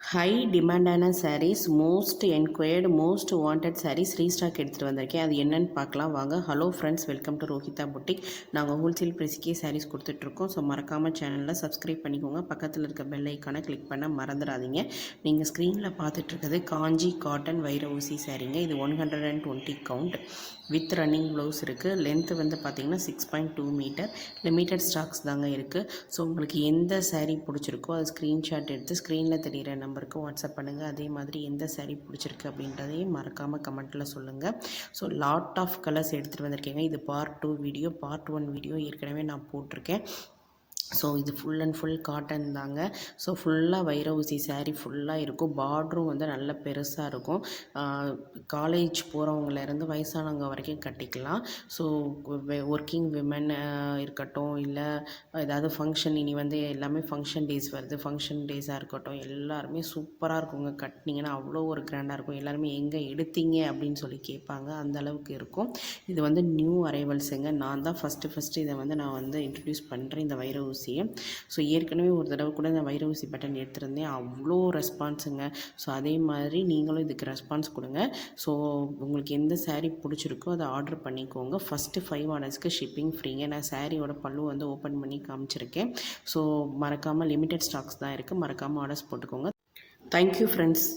High டிமாண்டான sarees, most enquired, most wanted sarees restock எடுத்துகிட்டு வந்திருக்கேன். அது என்னென்னு பார்க்கலாம் வாங்க. Hello friends, welcome to Rohitha boutique. நாங்கள் ஹோல்சேல் ப்ரைஸ்க்கே சாரீஸ் கொடுத்துட்ருக்கோம். ஸோ மறக்காமல் சேனலில் சப்ஸ்கிரைப் பண்ணிக்கோங்க. பக்கத்தில் இருக்க பெல் ஐக்கானை கிளிக் பண்ண மறந்துடாதீங்க. நீங்கள் ஸ்க்ரீனில் பார்த்துட்ருக்கிறது காஞ்சி காட்டன் வைர ஊசி சாரீங்க. இது 120 கவுண்ட் வித் ரன்னிங் ப்ளவுஸ் இருக்குது. லென்த்து வந்து பார்த்திங்கன்னா 6.2 மீட்டர். லிமிட்டட் ஸ்டாக்ஸ் தாங்க இருக்குது. ஸோ உங்களுக்கு எந்த சாரீ பிடிச்சிருக்கோ அது ஸ்க்ரீன்ஷாட் எடுத்து ஸ்க்ரீனில் தெரிகிற நம்பருக்கு வாட்ஸ்அப் பண்ணுங்கள். அதே மாதிரி எந்த சாரீ பிடிச்சிருக்கு அப்படின்றதையும் மறக்காமல் கமெண்ட்டில் சொல்லுங்கள். ஸோ லாட் ஆஃப் கலர்ஸ் எடுத்துகிட்டு வந்திருக்கேங்க. இது பார்ட் 2 வீடியோ. பார்ட் 1 வீடியோ ஏற்கனவே நான் போட்டிருக்கேன். ஸோ இது ஃபுல் அண்ட் ஃபுல் காட்டன் தாங்க. ஸோ ஃபுல்லாக வைர ஊசி சாரீ ஃபுல்லாக இருக்கும். பார்டரும் வந்து நல்ல பெருசாக இருக்கும். காலேஜ் போகிறவங்கலேருந்து வயசானவங்க வரைக்கும் கட்டிக்கலாம். ஸோ ஒர்க்கிங் விமன் இருக்கட்டும், இல்லை ஏதாவது ஃபங்க்ஷன், இனி வந்து எல்லாமே ஃபங்க்ஷன் டேஸ் வருது, ஃபங்க்ஷன் டேஸாக இருக்கட்டும், எல்லாருமே சூப்பராக இருக்குங்க. கட்டினீங்கன்னா அவ்வளோ ஒரு கிராண்டாக இருக்கும். எல்லாருமே எங்கே எடுத்தீங்க அப்படின்னு சொல்லி கேட்பாங்க, அந்த அளவுக்கு இருக்கும். இது வந்து நியூ அரைவல்ஸுங்க. நான் தான் ஃபஸ்ட்டு இதை வந்து நான் வந்து இன்ட்ரடியூஸ் பண்ணுறேன், இந்த வைர ஊசியை. ஸோ ஏற்கனவே ஒரு தடவை கூட இந்த வைர ஊசி பட்டன் எடுத்திருந்தேன். அவ்வளோ ரெஸ்பான்ஸுங்க. ஸோ அதே மாதிரி நீங்களும் இதுக்கு ரெஸ்பான்ஸ் கொடுங்க. ஸோ உங்களுக்கு எந்த சாரீ பிடிச்சிருக்கோ அதை ஆர்டர் பண்ணிக்கோங்க. ஃபஸ்ட்டு 5 ஆர்டர்ஸ்க்கு ஷிப்பிங் ஃப்ரீங்க. நான் சாரியோட பல்லு வந்து ஓப்பன் பண்ணி காமிச்சிருக்கேன். ஸோ மறக்காமல் லிமிட்டட் ஸ்டாக்ஸ் தான் இருக்குது. மறக்காமல் ஆர்டர்ஸ் போட்டுக்கோங்க. Thank you friends.